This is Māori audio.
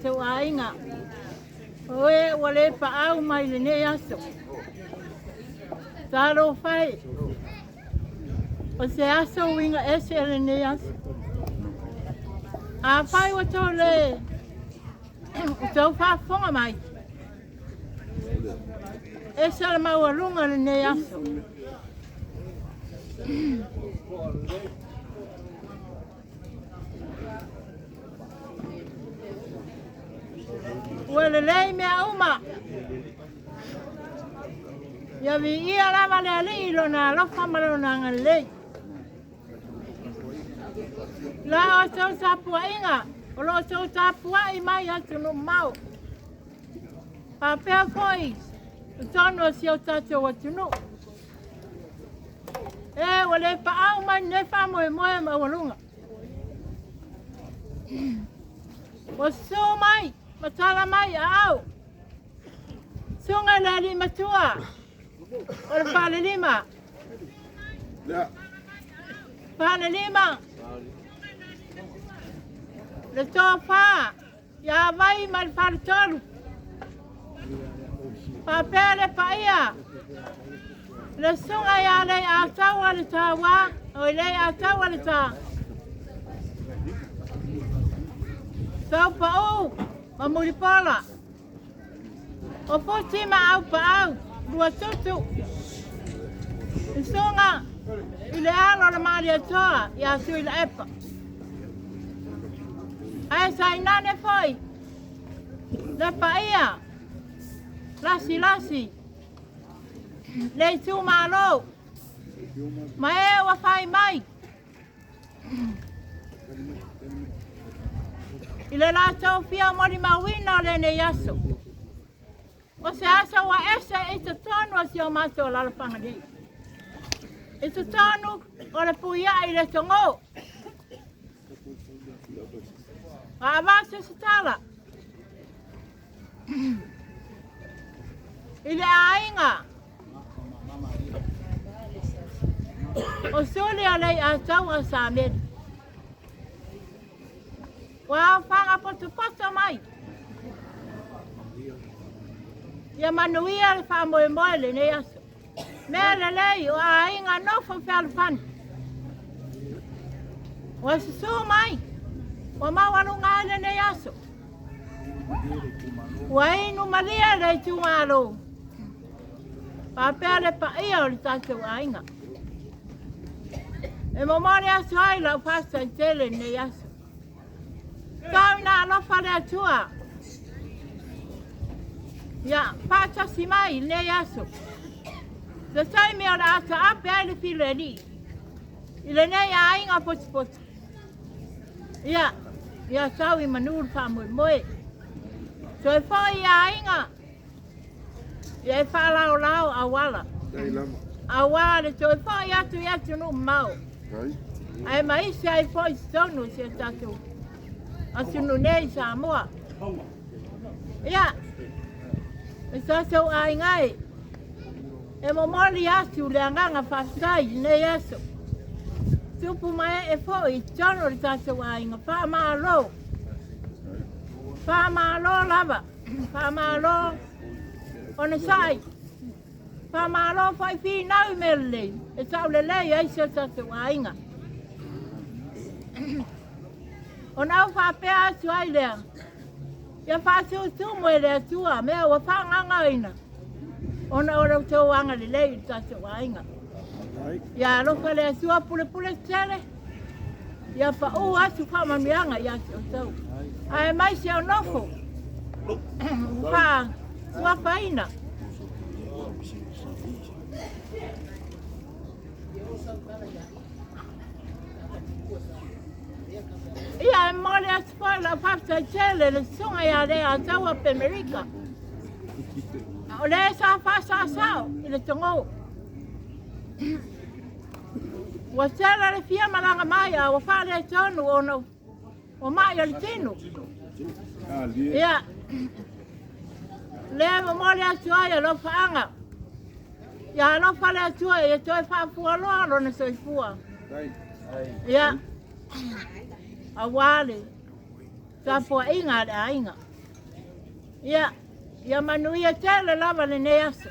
Tau aiga. Oe wale pa au mai le ne aso. Taro fai. O se aso winga ese le ne aso. A fai wa tau le. O tau whaafonga mai. Ese le maua le ne aso. Wele lei mea uma. Ia vi ia lava le ali ilo na lofa malo na ngalei. La o tau tapua inga. O lo tau tapua I mai atu no mau. Papea koi. O tono si o tato atu no. Wale pa au mai nefa moe moe ma walunga. O so mai. Matala mai au. Sunga le lima tua. O le pale lima. Pale lima. Le toa pā. Ia vai ma le pale tolu. Papea le paia. Le sunga ia le Leiataua Letauā. O Leiataua Letauā. Tau pa o. Ma muripola. O poti ma au pa au. Lua tutu. Isunga. Ile alo le Leiataua. Ia tu ile epa. Ai sai nane foi. Le paia. Lasi lasi. Le tu malo. Ma wa fai mai. Ile la tau fia mori mawina le ne yaso. O se asa wa ese I te tonu a si o mato la pangadi. I te tonu o le puia I le tongo. A avase se tala. I le aiga. O suli a Leiataua a sa meri. Wa fanga poto mai. Ia manuia le wha moe moe le ne aso. Mea le lei o a inga nofo whalfan. Wa susu mai. Wa mawaru ngā le ne aso. Wa inu malia le tungaro. Papea le pa ia o le tato a inga. E momori aso ai lau pasta I tele ne aso. Kau na alofa le atua. Ia, pātasi mai, le aso. Le sai mea le ata ape ai le file li. I le nei a inga poti. Ia tau I manur wha moe moe. So e whai a inga. Ia e wha lao a wala. A wala le so e whai atu no mau. Ai maisi ai whai stonu se tatu. Asunu nei sa moa. Ia. E sasau ai ngai. E momoli asu le anganga whasai nei aso. Tupu mai e fo I tono le sasau ai nga. Wha malo lava. Wha malo ona sai. Wha malo whai whi nau mele. E sau le lei ai sa sasau ai nga. O nau whapea atu ai lea. Ia whātu tumu e lea tua, mea wa whanganga ina. O na ora tau anga le lei tatu ainga. Ia loka lea tua pule tele. Ia whau atu whamamianga ia tau. Ai mai se o nofo. Tua whaina. Ia e mole a spoila pasta tele le sunga ia Leiataua pe Amerika. O le sa faasa'osa'o I le tongo. Wa tela le fia malanga mai a wa whale tonu o mai o le tinu. Ia. Le mo le atua ya lo faanga. Ya lo fa le atua ya toi fa fua lo na soi fua. Ya. Awale. Sa po inga da inga. Ya. Ya manu ya tele lava le ne asa.